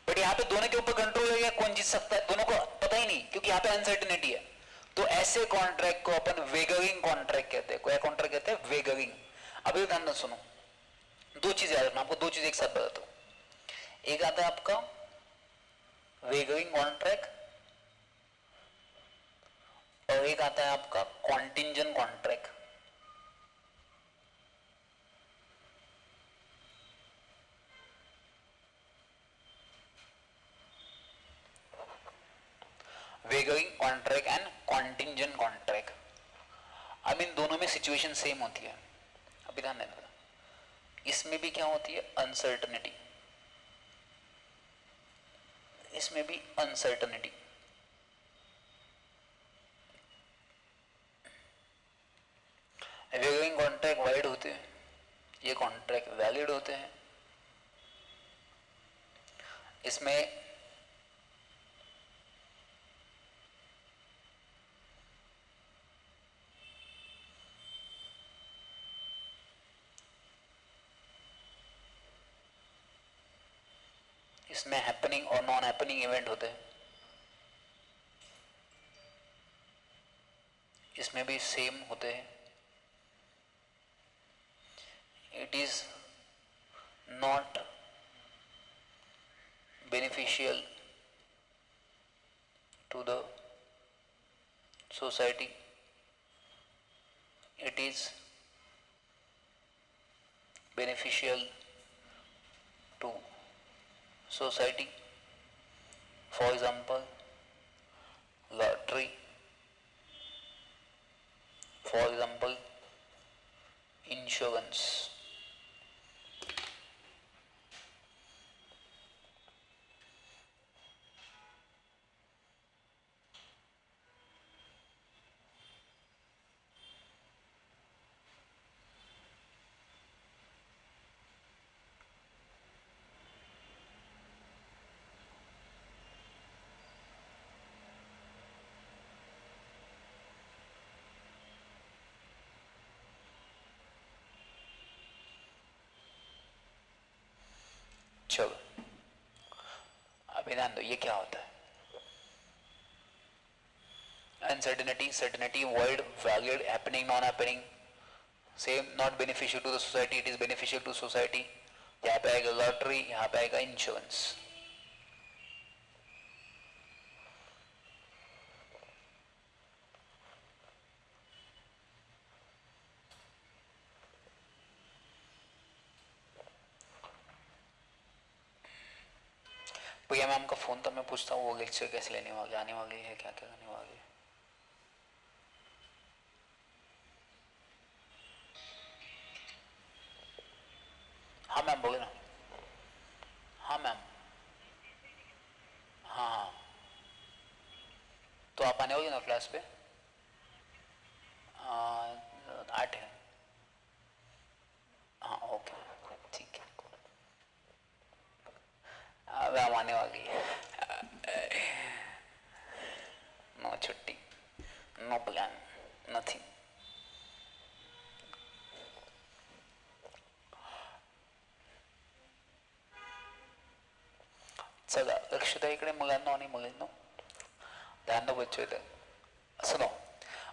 बट यहाँ पे दोनों के ऊपर कंट्रोल है, कौन जीत सकता है दोनों को पता ही नहीं, क्योंकि यहाँ पे अनसर्टिनिटी है। तो ऐसे कॉन्ट्रैक्ट को अपन वेगरिंग कॉन्ट्रैक्ट कहते हैं। क्या कॉन्ट्रैक्ट कहते हैं? वेगरिंग। अभी ध्यान सुनो, 2 चीजें याद रखना, आपको 2 चीजें एक साथ बताता हूँ। एक आता है आपका वेगरिंग कॉन्ट्रैक्ट, और एक आता है आपका contingent contract. Wagering contract and contingent contract, अब इन दोनों में सिचुएशन सेम होती है। अभी ध्यान देना, इसमें भी क्या होती है? अनसर्टनिटी, इसमें भी अनसर्टनिटी। वेगरिंग कॉन्ट्रैक्ट वैलिड होते हैं, ये कॉन्ट्रैक्ट वैलिड होते हैं। इसमें इसमें हैपनिंग और नॉन हैपनिंग इवेंट होते हैं, इसमें भी सेम होते हैं। It is not beneficial to the society, it is beneficial to society. For example, lottery, for example, insurance. चलो अभी ध्यान दो, ये क्या होता है? Uncertainty, certainty, void, valid, happening, non happening, same, not beneficial to the society, it is beneficial to society. यहाँ पे आएगा लॉटरी, यहाँ पे आएगा इंश्योरेंस। प्रिया मैम का फोन था, मैं पूछता हूँ वो लेक्चर कैसे लेने वाली, आने वाली है, क्या क्या करने वाली है। हाँ मैम बोले ना। हाँ मैम। हाँ हाँ, तो आप आने वाली ना क्लास पे? 8 है। हाँ ओके, ठीक है। मैम आने वाली है। नो छुट्टी, नो प्लान, नथिंग। चला लक्षता इकडे मुलांना आणि मुलींनो ध्यान दो बच्चों इधर सुनो।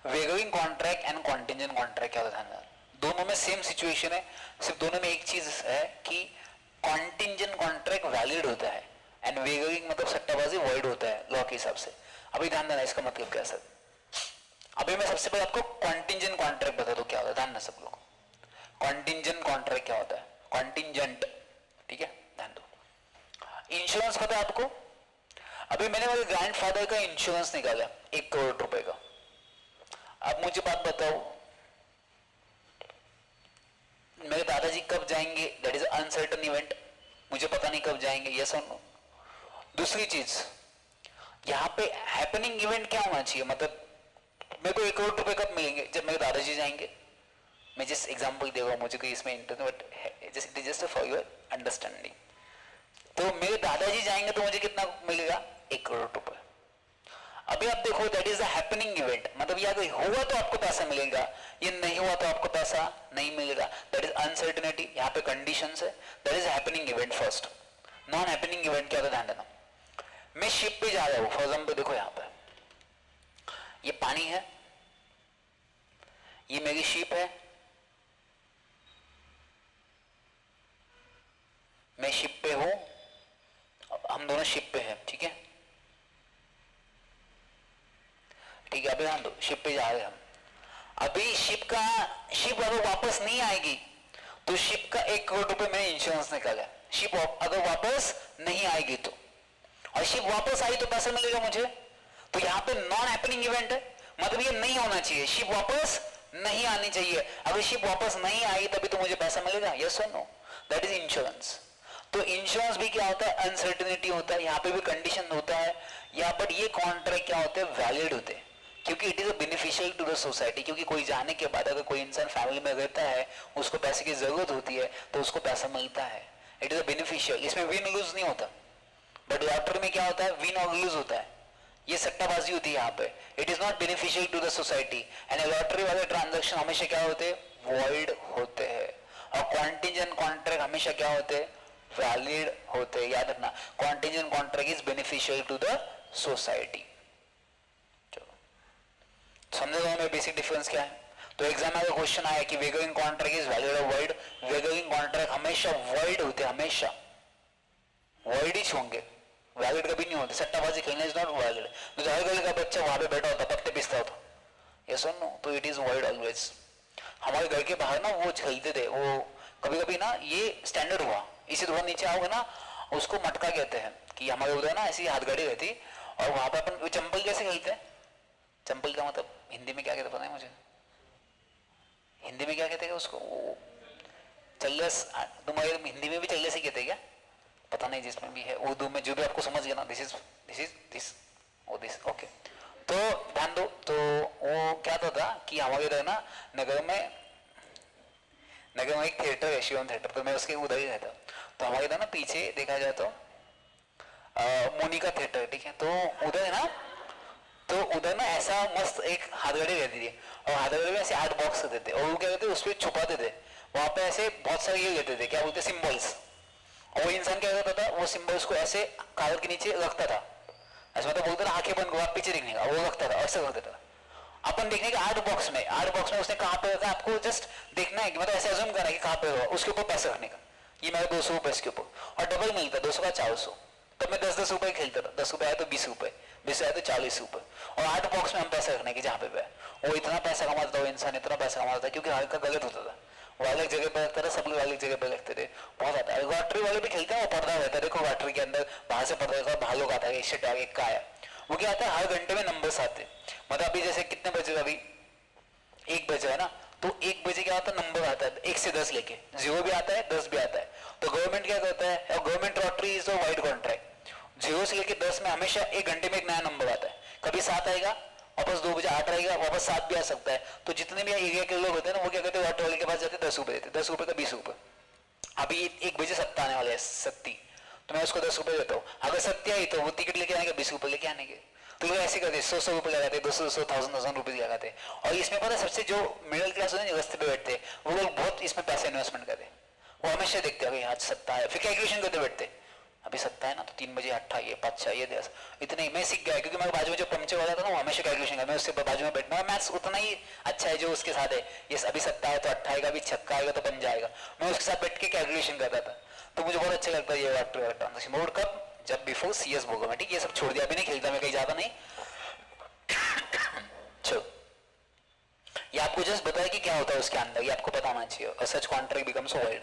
वेगरिंग कॉन्ट्रैक्ट एंड कॉन्टिंजेंट कॉन्ट्रैक्ट क्या होता है? दोनों में सेम सिचुएशन है, सिर्फ दोनों में एक चीज है कि कॉन्टिंजेंट कॉन्ट्रैक्ट वैलिड होता है एंड वेगरिंग मतलब सट्टाबाजी वॉइड होता है लॉ के हिसाब से। अभी ध्यान देना, इसका मतलब क्या सर? अभी मैं सबसे पहले आपको कॉन्टिंजेंट कॉन्ट्रैक्ट बता दूं क्या होता है, ध्यान देना सब लोग। कॉन्टिंजेंट कॉन्ट्रैक्ट क्या होता है? कॉन्टिंजेंट, ठीक है, ध्यान दो। इंश्योरेंस पता है आपको? अभी मैंने मेरे ग्रैंडफादर का इंश्योरेंस निकाला 1 करोड़ रुपए का। अब मुझे बात बताओ, मेरे दादाजी कब जाएंगे? दैट इज अनसर्टन इवेंट, मुझे पता नहीं कब जाएंगे, यस और नो। दूसरी चीज, यहाँ पे हैपनिंग इवेंट क्या होना चाहिए? मतलब मेरे को 1 करोड़ रुपए कब मिलेंगे? जब मेरे दादाजी जाएंगे। मैं जस्ट एग्जांपल दे रहा हूँ, मुझे कोई इसमें interest, but just it is just for your understanding. तो मेरे दादाजी जाएंगे तो मुझे कितना मिलेगा? 1 करोड़ रुपए। अभी आप देखो, that is the happening event, मतलब ये अगर हुआ तो आपको पैसा मिलेगा, ये नहीं हुआ तो आपको पैसा नहीं मिलेगा। दैट इज अनसर्टेनिटी, यहाँ पे कंडीशंस है। That is happening event first. Non happening event क्या होता है, ध्यान देना। मैं शिप पे जा रहा हूँ, फॉर एग्जाम्पल देखो यहाँ पे ये पानी है, ये मेरी शिप है, मैं शिप पे हूं, हम दोनों शिप पे हैं, ठीक है ठीक है। अभी ध्यान दो, शिप पे जा रहे हैं हम। अभी शिप अगर वापस नहीं आएगी तो शिप का 1 करोड़ रुपए मैंने इंश्योरेंस निकाला। शिप अगर वापस नहीं आएगी तो, और शिप वापस आई तो पैसा मिलेगा मुझे। तो यहाँ पे नॉन हैपनिंग इवेंट है, मतलब ये नहीं होना चाहिए, शिप वापस नहीं आनी चाहिए। अगर शिप वापस नहीं आई तभी तो मुझे पैसा मिलेगा, यस और नो। That is insurance. तो इंश्योरेंस भी क्या होता है? अनसर्टेनिटी होता है, यहाँ पे भी कंडीशन होता है यहाँ पर। ये कॉन्ट्रैक्ट क्या होते हैं? वैलिड होते हैं, क्योंकि it is a beneficial to the society. क्योंकि कोई जाने के बाद अगर कोई इंसान फैमिली में रहता है, उसको पैसे की जरूरत होती है तो उसको पैसा मिलता है। इट इज अ बेनिफिशियल, इसमें विन लूज नहीं होता। बट लॉटरी में क्या होता है? विन और लूज होता है, ये सट्टाबाजी होती है यहाँ पे। It is not beneficial to the society and lottery वाले ट्रांजेक्शन हमेशा क्या होते हैं? वॉइड होते हैं। और कॉन्टिंजेंट कॉन्ट्रैक्ट हमेशा क्या होते हैं? वैलिड होते हैं। याद रखना, contingent contract is beneficial to the society. समझे दो में बेसिक डिफरेंस क्या है? तो एग्जाम में क्वेश्चन आया कि वेगरिंग कॉन्ट्रैक्ट इज वैलिड और वॉइड। वेगरिंग कॉन्ट्रैक्ट हमेशा वॉइड होते हैं, हमेशा वॉइड ही होंगे, वैलिड कभी नहीं होते। सट्टाबाजी खेलना इज नॉट वैलिड। तो हर गली का बच्चा वहां पे बैठा होता, पत्ते पिसता होता, यस और नो, तो इट इज वॉइड ऑलवेज। हमारे घर के बाहर ना वो खेलते थे, वो कभी कभी ना ये स्टैंडर्ड हुआ, इसी थोड़ा नीचे आओगे ना उसको मटका कहते हैं, कि हमारे उधर ना ऐसी हाथ गाड़ी रहती और वहां पे अपन चंपल कैसे खेलते हैं? चंपल का मतलब हिंदी में क्या कहते पता है मुझे? हिंदी में क्या कहते हैं उसको? चल्लस। तुम्हारे हिंदी में भी चल्लस ही कहते हैं क्या? पता नहीं, जिसमें भी है, उर्दू में जो भी आपको समझ गया ना, दिस ओ दिस, ओके। तो ध्यान दो, तो वो क्या था कि हमारे इधर ना नगर में एक थिएटर है, शिवम थिएटर, तो मैं उसके उधर ही रहता। तो हमारे इधर ना पीछे देखा जाए तो मोनिका थिएटर, ठीक है, तो उधर है ना, तो उधर ना ऐसा मस्त एक हाथगड़ी रहती थी, और हाथगड़ी में ऐसे 8 बॉक्स रहते थे, और वो क्या कहते थे उस पर छुपाते थे। वहां पे ऐसे बहुत सारे ये रहते थे, क्या बोलते, सिंबल्स। और वो इंसान क्या करता था, वो सिंबल्स को ऐसे कागज के नीचे रखता था, ऐसा मतलब बोलते था आंखें बंद करो, आप पीछे देखने का, वो रखता था, ऐसे करता था। अपन देखने का 8 बॉक्स में उसने कहाँ पे रखा, आपको जस्ट देखना है कि मतलब ऐसे अज्यूम करना है कि कहाँ पे होगा, उसके ऊपर पैसे रखने का। ये मेरा 200 रुपए इसके ऊपर, और डबल मिलता, 200 का 400। तब मैं 10-10 रुपए खेलता था, 10 रुपए आया तो 20 रुपए, 20 आया तो 40 रुपए, और 8 बॉक्स में हम पैसे रखने के जहाँ पे वो इतना पैसा कमाता था, वो इंसान इतना पैसा कमाता था, क्योंकर हर का गलत होता था। वो अलग जगह पे लगता था, सब लोग अलग जगह पे लगते थे, बहुत आता है। लॉटरी वाले भी खेलते हैं, वो पर्दा रहता है, देखो लॉटरी के अंदर बाहर से पर्दा रहता है, बाहर लोग आता है, इससे टैग एक का आया, वो क्या आता है हर घंटे में नंबर्स आते हैं। मतलब अभी जैसे कितने बजे, अभी 1 बजे है ना, तो 1 बजे क्या आता है नंबर आता है 1 से 10 लेके, 0 भी आता है 10 भी आता है। तो गवर्नमेंट क्या करता है, और government lottery is a wide contract, 0 से लेके 10 में हमेशा 1 घंटे में एक नया नंबर आता है। कभी 7 आएगा, वापस 2 बजे 8 आएगा, वापस 7 भी आ सकता है। तो जितने भी एरिया के लोग होते हैं ना, वो क्या करते हैं लॉटरी वाले के पास जाते 10 रुपए देते, 10 रुपए का 20 रुपए। अभी 1 बजे 7 आने वाले हैं, 7, तो मैं उसको 10 रुपए देता हूँ। अगर 7 आई तो वो टिकट लेके आने के 20 रुपए लेके आने के। तो लोग ऐसे करते 100 रुपए लगाते, 200 1000 रुपए लगाते। और इसमें पता है सबसे जो मिडिल क्लास होते हैं रस्ते पे बैठते, वो लोग बहुत इसमें पैसे इन्वेस्टमेंट करते, वो हमेशा देखते हैं आज 7 है, फिर कैलकुलेशन करते बैठते, अभी 7 है ना तो 3 बजे 8 ये 5 ये 10, इतने मैं सीख गया, क्योंकि मेरे बाजू में जो पंक्चर वाला था ना, वो हमेशा कैलकुलेशन कर, मैं उससे बाजू में बैठना, मैथ्स उतना ही अच्छा है जो उसके साथ है। ये अभी 7 है तो 8 आएगा, अभी 6 आएगा तो बन जाएगा, मैं उसके साथ बैठ के कैलकुलेशन करता था। तो मुझे बहुत अच्छा लगता है ये ट्रांजेक्शन मोड। कब, जब बिफोर CS होगा मैं, ठीक, ये सब छोड़ दिया, अभी नहीं खेलता मैं कहीं ज्यादा नहीं। चलो, ये आपको जस्ट बताया कि क्या होता है उसके अंदर, ये आपको पता होना चाहिए। सच कॉन्ट्रैक्ट बिकम्स वाइड।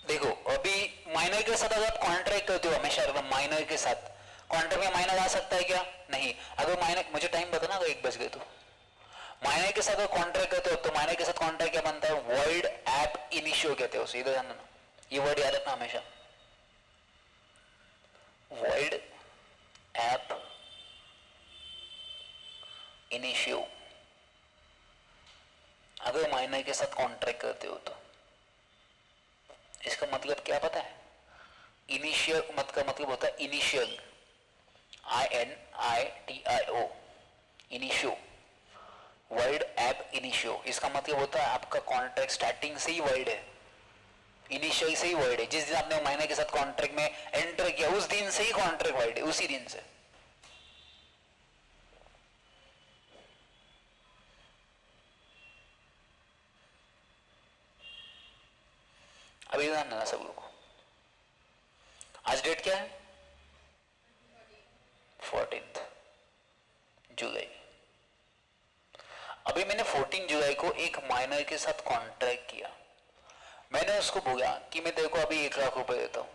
देखो अभी माइनर के साथ अगर आप कॉन्ट्रैक्ट करते हो हमेशा, माइनर के साथ कॉन्ट्रैक्ट में माइनर आ सकता है क्या, नहीं। अगर माइनर, मुझे टाइम बताना अगर 1 बज गए तो, माइनर के साथ कॉन्ट्रैक्ट करते हो तो माइनर के साथ कॉन्ट्रैक्ट क्या बनता है, वर्ड ऐप इनिशियो कहते हो उसे, इधर जानना, ये वर्ड याद रखना हमेशा, वर्ड ऐप इनिशियो। अगर माइनर के साथ कॉन्ट्रैक्ट करते हो तो इसका मतलब क्या पता है, इनिशियल मत का मतलब होता है initial, INITIO, initio, word app initio. इसका मतलब होता है आपका कॉन्ट्रैक्ट स्टार्टिंग से ही वर्ड है, इनिशियल से ही वर्ड है, जिस दिन आपने माइनर के साथ कॉन्ट्रैक्ट में एंटर किया उस दिन से ही कॉन्ट्रैक्ट वर्ड है, उसी दिन से। अभी ध्यान देना सब लोग। आज डेट क्या है, 14 जुलाई। अभी मैंने 14 जुलाई को एक माइनर के साथ कॉन्ट्रैक्ट किया, मैंने उसको बोला कि मैं तेरे को अभी 1 लाख रुपए देता हूं,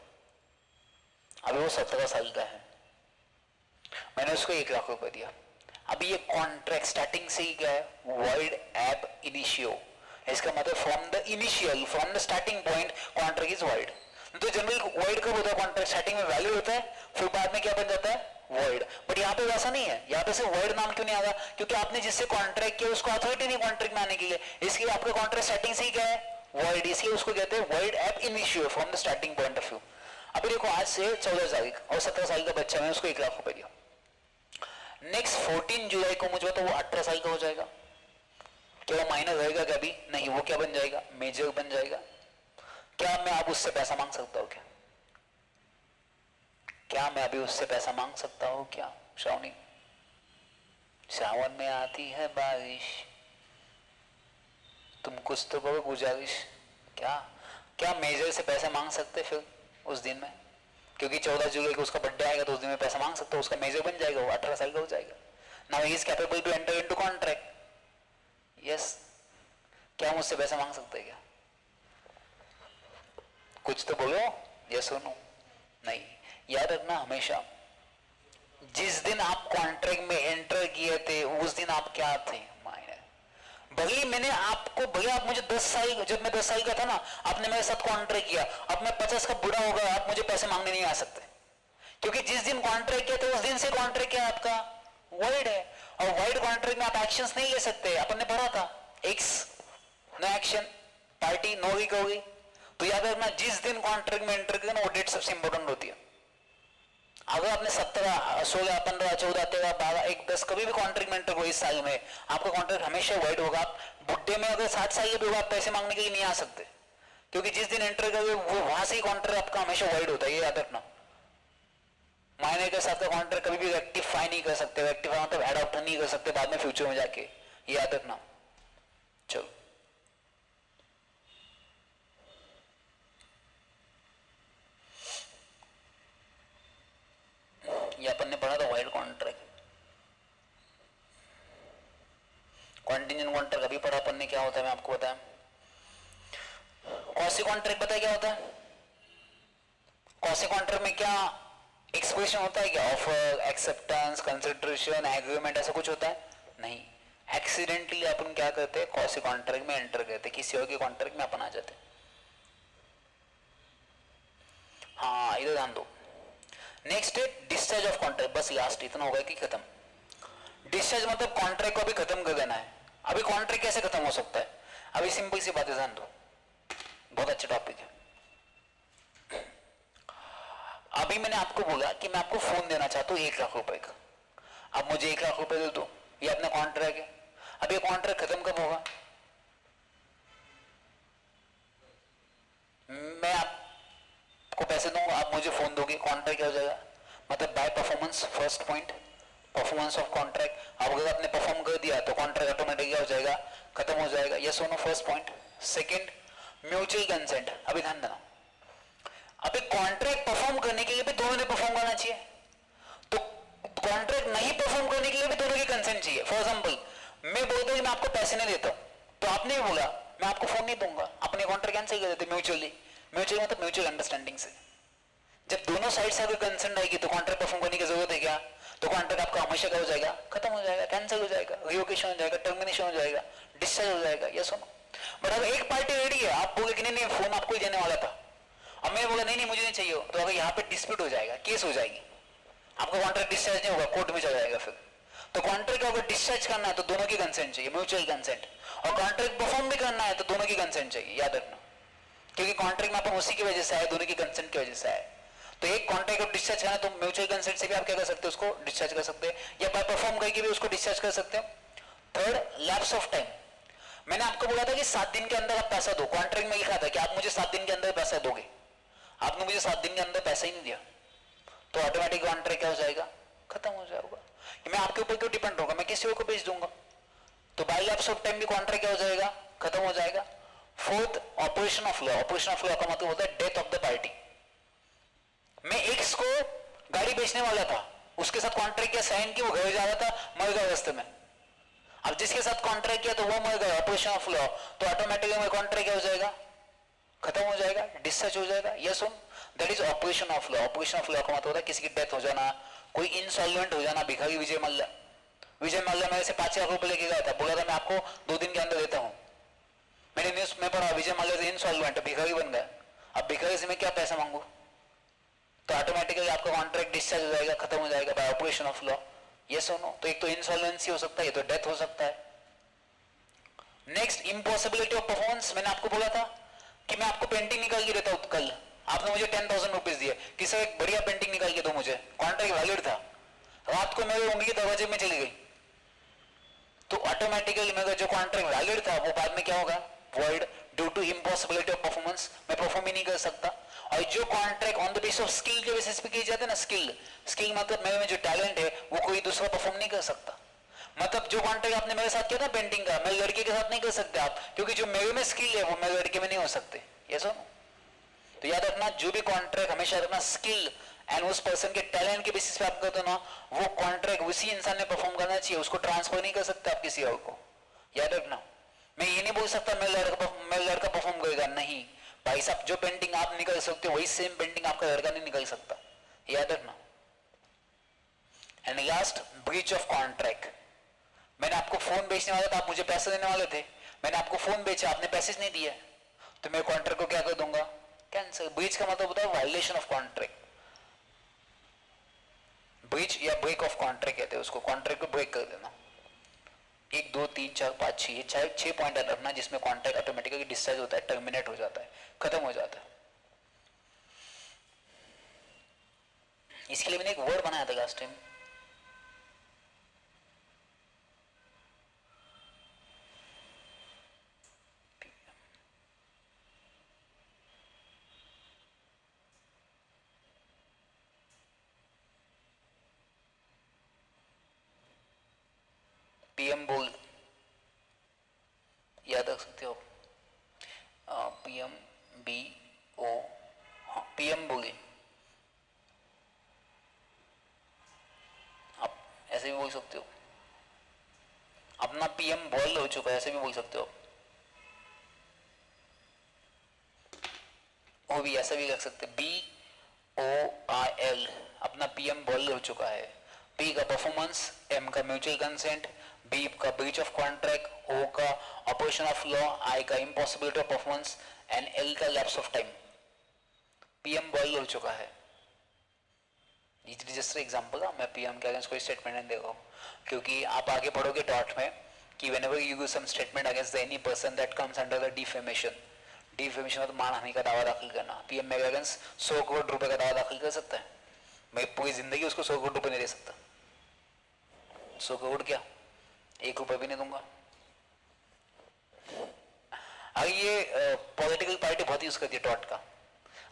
अभी वो 17 साल का है, मैंने उसको 1 लाख रुपए दिया। अभी ये कॉन्ट्रैक्ट स्टार्टिंग से ही क्या है, वर्ड ऐप इनिशियो, इसका मतलब from the initial, from the starting point contract is word. तो जनरल वर्ड कब होता है, कॉन्ट्रैक्ट स्टार्टिंग में वैल्यू होता है, फिर बाद में क्या बन जाता है वर्ड। बट यहाँ पे वैसा नहीं है, यहाँ पे सिर्फ वर्ड नाम क्यों नहीं आया, क्योंकि आपने जिससे कॉन्ट्रैक्ट किया उसको अथॉरिटी नहीं कॉन्ट्रैक्ट में आने के लिए, इसलिए आपका कॉन्ट्रैक्ट स्टार्टिंग से ही क्या है वर्ड, इसलिए उसको कहते हैं word app initio from the starting point of view. अभी देखो आज से 14 तारीख और 17 साल का बच्चा, मैं उसको 1 लाख रुपए दिया, नेक्स्ट 14 जुलाई को मुझे तो वो 18 साल का हो जाएगा, क्या वो माइनर रहेगा क्या, अभी नहीं, वो क्या बन जाएगा मेजर बन जाएगा। क्या मैं अब उससे पैसा मांग सकता हूँ क्या, क्या मैं अभी उससे पैसा मांग सकता हूँ क्या, श्रावणी, सावन में आती है बारिश, तुम कुछ तो करो गुजारिश, क्या क्या मेजर से पैसे मांग सकते फिर उस दिन में, क्योंकि 14 जुलाई को उसका बर्थडे आएगा तो उस दिन में पैसा मांग सकता है, उसका मेजर बन जाएगा, वो 18 साल का हो जाएगा। Now he is capable to enter into contract, yes. क्या मुझसे पैसा मांग सकते हैं क्या, कुछ तो बोलो, यस और नो, नहीं। याद रखना हमेशा, जिस दिन आप कॉन्ट्रैक्ट में एंटर किए थे उस दिन आप क्या थे, माइनर। भले मैंने आपको, भले आप मुझे 10 साल, जब मैं 10 साल का था ना, आपने मेरे साथ कॉन्ट्रैक्ट किया, अब मैं 50 का बुढ़ा हो गया, आप मुझे पैसे मांगने नहीं आ सकते, क्योंकि जिस दिन कॉन्ट्रैक्ट किया था उस दिन से कॉन्ट्रैक्ट क्या आपका वाइड है। और वाइड कॉन्ट्रैक्ट में आप एक्शंस नहीं ले सकते, अपन ने पढ़ा था ex no action, party no recovery. तो याद रखना जिस दिन कॉन्ट्रैक्ट में एंटर किया ना वो डेट सबसे इंपॉर्टेंट होती है। अगर आपने 17 16 15 14 13 12 1 10 कभी भी कॉन्ट्रैक्ट में एंटर हुआ इस साल में, आपका कॉन्ट्रैक्ट हमेशा वाइड होगा। आप बुढ़े में अगर 60 साल के भी होगा आप पैसे मांगने के लिए नहीं आ सकते, क्योंकि जिस दिन एंटर करोगे वो वहां से ही कॉन्ट्रैक्ट आपका हमेशा वाइड होता है, ये याद रखना। मायने के साथ का कॉन्ट्रैक्ट कभी भी रेक्टिफाई नहीं कर सकते, रेक्टिफाई मतलब एडॉप्ट नहीं कर सकते बाद में फ्यूचर में जाके, ये याद रखना। चलो ये अपन ने पढ़ा था वाइड कॉन्ट्रैक्ट। कॉन्टिजेंट कॉन्ट्रैक्ट अभी पढ़ा अपन ने, क्या होता है मैं आपको बताया। कॉसी कॉन्ट्रैक्ट पता है क्या होता है? कॉसी कॉन्ट्रैक्ट में क्या एक्सप्रेशन होता है क्या? ऑफर, एक्सेप्टेंस, कंसिडरेशन, एग्रीमेंट, ऐसा कुछ होता है? नहीं। एक्सीडेंटली अपन क्या करते हैं, कॉसी कॉन्ट्रैक्ट में एंटर करते, किसी और के कॉन्ट्रैक्ट में अपन आ जाते। हाँ इधर ध्यान दो। नेक्स्ट है डिस्चार्ज ऑफ कॉन्ट्रैक्ट। बस लास्ट इतना होगा कि खत्म। डिस्चार्ज मतलब कॉन्ट्रैक्ट को अभी खत्म कर देना है। अभी कॉन्ट्रैक्ट कैसे खत्म हो सकता है? अभी सिंपल सी बात है, ध्यान दो, बहुत अच्छा टॉपिक है। अभी मैंने आपको बोला कि मैं आपको फोन देना चाहता हूं 1,00,000 रुपए का। अब मुझे 1,00,000 रुपए दे दो, ये अपना कॉन्ट्रैक्ट है। अब ये कॉन्ट्रैक्ट खत्म कब होगा? मैं आपको पैसे दूंगा, आप मुझे फोन दोगे, कॉन्ट्रैक्ट क्या हो जाएगा? मतलब by performance, first point performance of contract. अब अगर आपने परफॉर्म कर दिया तो कॉन्ट्रैक्ट ऑटोमेटिक क्या हो जाएगा? खत्म हो जाएगा। यस और no, first point. Second, mutual consent. अभी ध्यान देना, अभी कॉन्ट्रैक्ट परफॉर्म करने के लिए भी दोनों ने परफॉर्म करना चाहिए, तो कॉन्ट्रैक्ट नहीं परफॉर्म करने के लिए भी दोनों की कंसेंट चाहिए। फॉर एग्जांपल मैं बोलता हूं मैं आपको पैसे नहीं देता, तो आपने भी बोला मैं आपको फोन नहीं दूंगा, अपने कॉन्ट्रैक्ट कैंसिल कर देते म्यूचुअली। म्यूचुअल मतलब म्यूचुअल अंडरस्टैंडिंग से। जब दोनों साइड से अगर कंसेंट आएगी तो कॉन्ट्रैक्ट परफॉर्म करने की जरूरत है क्या? तो कॉन्ट्रैक्ट आपका हमेशा क्या हो जाएगा? खत्म हो जाएगा, कैंसिल हो जाएगा, रिवोकेशन हो जाएगा, टर्मिनेशन हो जाएगा, डिस्चार्ज हो जाएगा। ये सुनो, बट अगर एक पार्टी रेडी है, आप बोले कि नहीं फोन आपको ही देने वाला था, अब मैंने बोला नहीं नहीं मुझे नहीं चाहिए, तो अगर यहाँ पे डिस्प्यूट हो जाएगा, केस हो जाएगी, आपका कॉन्ट्रैक्ट डिस्चार्ज नहीं होगा, कोर्ट में चला जाएगा फिर। तो कॉन्ट्रैक्ट अगर डिस्चार्ज करना है तो दोनों की कंसेंट चाहिए, म्यूचुअल कंसेंट। और कॉन्ट्रैक्ट परफॉर्म भी करना है तो दोनों की कंसेंट चाहिए, याद रखना, क्योंकि कॉन्ट्रैक्ट में अपन उसी की वजह से आए, दोनों की कंसेंट की वजह से आए। तो एक कॉन्ट्रैक्ट को डिस्चार्ज करना है तो म्यूचुअल कंसेंट से भी आप क्या कर सकते हो, उसको डिस्चार्ज कर सकते हैं, या बाय परफॉर्म करके भी उसको डिस्चार्ज कर सकते हो। Third, lapse of time. मैंने आपको बोला था कि 7 दिन के अंदर आप पैसा दो, कॉन्ट्रैक्ट में लिखा था कि आप मुझे 7 दिन के अंदर पैसा दोगे, आपने मुझे 7 दिन के अंदर पैसा ही नहीं दिया, तो ऑटोमेटिक कॉन्ट्रैक्ट क्या हो जाएगा? खत्म हो जाएगा। मैं आपके ऊपर क्यों डिपेंड होगा, मैं किसी और को भेज दूंगा, तो बाय लैप्स ऑफ टाइम भी कॉन्ट्रैक्ट क्या हो जाएगा? खत्म हो जाएगा। Fourth, operation of law. Operation of law का मतलब होता है डेथ ऑफ द पार्टी। मैं एक्स को गाड़ी बेचने वाला था, उसके साथ कॉन्ट्रैक्ट किया, साइन की, वो घर जा रहा था, मर गया रास्ते में। अब जिसके साथ कॉन्ट्रैक्ट किया तो वो मर गया, ऑपरेशन ऑफ लॉ, तो ऑटोमेटिकली कॉन्ट्रैक्ट क्या हो जाएगा? खत्म हो जाएगा, डिस्चार्ज हो जाएगा। ये सुन, that is operation of law. Operation of law का मतलब होता है किसी की डेथ हो जाना, कोई इंसॉल्वेंट हो जाना। भिखारी विजय मल्ल्या, विजय मल्ल्या मेरे से 5,00,000 रुपए लेके गया था, बोला था मैं आपको 2 दिन के अंदर देता हूं। मैंने न्यूज में पढ़ा विजय मल्ल्या इंसॉल्वेंट, भिखारी बन गया। अब भिखारी से मैं क्या पैसा मांगू? तो ऑटोमेटिकली आपका कॉन्ट्रैक्ट डिस्चार्ज हो जाएगा, खत्म हो जाएगा बाय ऑपरेशन ऑफ लॉ। ये सुनो, तो एक तो इंसॉल्वेंसी हो सकता है, ये तो डेथ हो सकता है। Next, impossibility of performance. मैंने आपको बोला था कि मैं आपको पेंटिंग निकाल के देता हूं कल, आपने मुझे 10,000 रुपीज दिए कि सर एक बढ़िया पेंटिंग निकाल के दो मुझे, कॉन्ट्रैक्ट वैलिड था। रात को मेरे उंगली दरवाजे में चली गई, तो ऑटोमेटिकली मेरा जो कॉन्ट्रैक्ट वैलिड था वो बाद में क्या होगा? Void, due to impossibility of performance. मैं परफॉर्म ही नहीं कर सकता। और जो contract on the basis of skill के बेसिस पे किए जाते हैं ना, स्किल मतलब मेरे में जो टैलेंट है वो कोई दूसरा परफॉर्म नहीं कर सकता। मतलब जो कॉन्ट्रैक्ट आपने मेरे साथ किया था पेंटिंग का, मेरे लड़के के साथ नहीं कर सकते आप, क्योंकि जो मेरे में स्किल है वो मेरे लड़के में नहीं हो सकते। ये सुनो, तो याद रखना, जो भी कॉन्ट्रैक्ट हमेशा रखना स्किल एंड उस पर्सन के टैलेंट के बेसिस पे आप करते हो ना, वो कॉन्ट्रैक्ट उसी इंसान ने परफॉर्म करना चाहिए, उसको ट्रांसफर नहीं कर सकते आप किसी और को। याद रखना, मैं ये नहीं बोल सकता मेरा लड़का परफॉर्म करेगा, नहीं भाई साहब, जो पेंटिंग आप निकल सकते हो वही सेम पेंटिंग आपका लड़का नहीं निकल सकता। याद रखना। And last, breach of contract. मैंने आपको फोन बेचने वाला था, आप मुझे पैसे देने वाले थे, मैंने आपको फोन बेचा, आपने पैसे नहीं दिए, तो मैं कॉन्ट्रैक्ट को क्या कर दूंगा? कैंसिल। ब्रीच का मतलब होता है वायलेशन ऑफ कॉन्ट्रैक्ट। ब्रीच या ब्रेक ऑफ कॉन्ट्रैक्ट कहते हैं उसको, कॉन्ट्रैक्ट को ब्रेक कर देना। 1 2 3 4 5 6, ये 6 पॉइंट रखना जिसमें कॉन्ट्रैक्ट ऑटोमेटिकली डिस्चार्ज होता है, टर्मिनेट हो जाता है, खत्म हो जाता है। इसके लिए मैंने एक वर्ड बनाया था लास्ट टाइम, पीएम बोल, याद रख सकते हो आप, पीएम बी ओ, हाँ पीएम बोलिए, आप ऐसे भी बोल सकते हो। अब अपना पीएम बॉयल हो चुका है, ऐसे भी बोल सकते हो, वो भी ऐसा भी लिख सकते, BOIL, अपना पीएम बॉयल हो चुका है। P का परफॉर्मेंस, M का म्यूचुअल कंसेंट, B का ब्रीच ऑफ कॉन्ट्रैक्ट, O का ऑपरेशन ऑफ लॉ, I का impossibility of performance and L का लैप्स ऑफ टाइम। पीएम बॉयल हो चुका है। जस्ट एग्जाम्पल, मैं पीएम के अगेंस्ट कोई स्टेटमेंट नहीं दे रहा हूँ, क्योंकि आप आगे पढ़ोगे टॉट में कि whenever you give some statement against any person that comes under the defamation, defamation मतलब मानहानि का दावा दाखिल करना। पीएम मेरे अगेंस्ट 100 करोड़ रुपए का दावा दाखिल कर सकता है, मैं पूरी जिंदगी उसको 100 करोड़ रुपए नहीं दे सकता। 100 करोड़ क्या, 1 रुपए भी नहीं दूंगा। अगर ये पॉलिटिकल पार्टी बहुत यूज करती है टॉट का,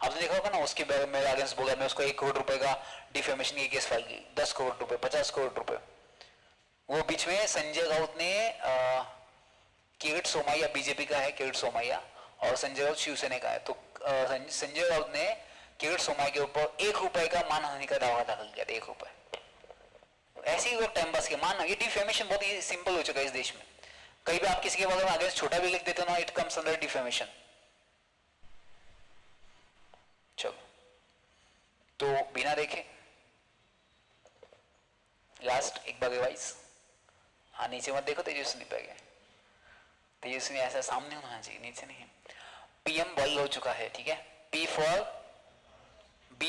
आपने देखा होगा ना, उसके मेरे अगेंस्ट बोला, मैं उसको 1 करोड़ रुपए का डिफेमेशन की केस फाइल की, 10 करोड़ रुपए, 50 करोड़ रुपए। वो बीच में संजय राउत ने किरीट सोमैया, बीजेपी का है किरीट सोमैया, और संजय राउत शिवसेना का है, तो संजय राउत ने किरीट सोमैया के ऊपर 1 रुपए का मानहानि का दावा दाखिल किया था, 1 रुपए। ऐसे ही लोग टाइम पास किया, मान ये डिफेमेशन बहुत ही सिंपल हो चुका है इस देश में। कहीं भी आप किसी के बारे में अगेंस्ट छोटा भी लिख देते हो ना, इट कम्स अंडर डिफेमेशन। चलो, तो बिना देखे लास्ट एक बार रिवाइज। हाँ, नीचे मत देखो, तेजस्वी पे गए, तेजस्वी ऐसा सामने होना चाहिए, नीचे नहीं। पीएम बॉयल हो चुका है, ठीक है। B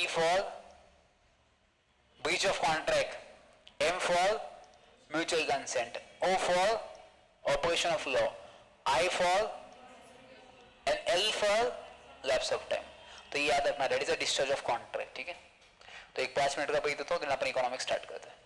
for breach of contract, M for mutual consent, O for operation of law, I for and L for lapse of time. तो ये याद रखना, that is a discharge of contract, ठीक है। तो एक 5 मिनट का ब्रेक देता हूँ, दिन अपन इकोनॉमिक्स स्टार्ट करते हैं।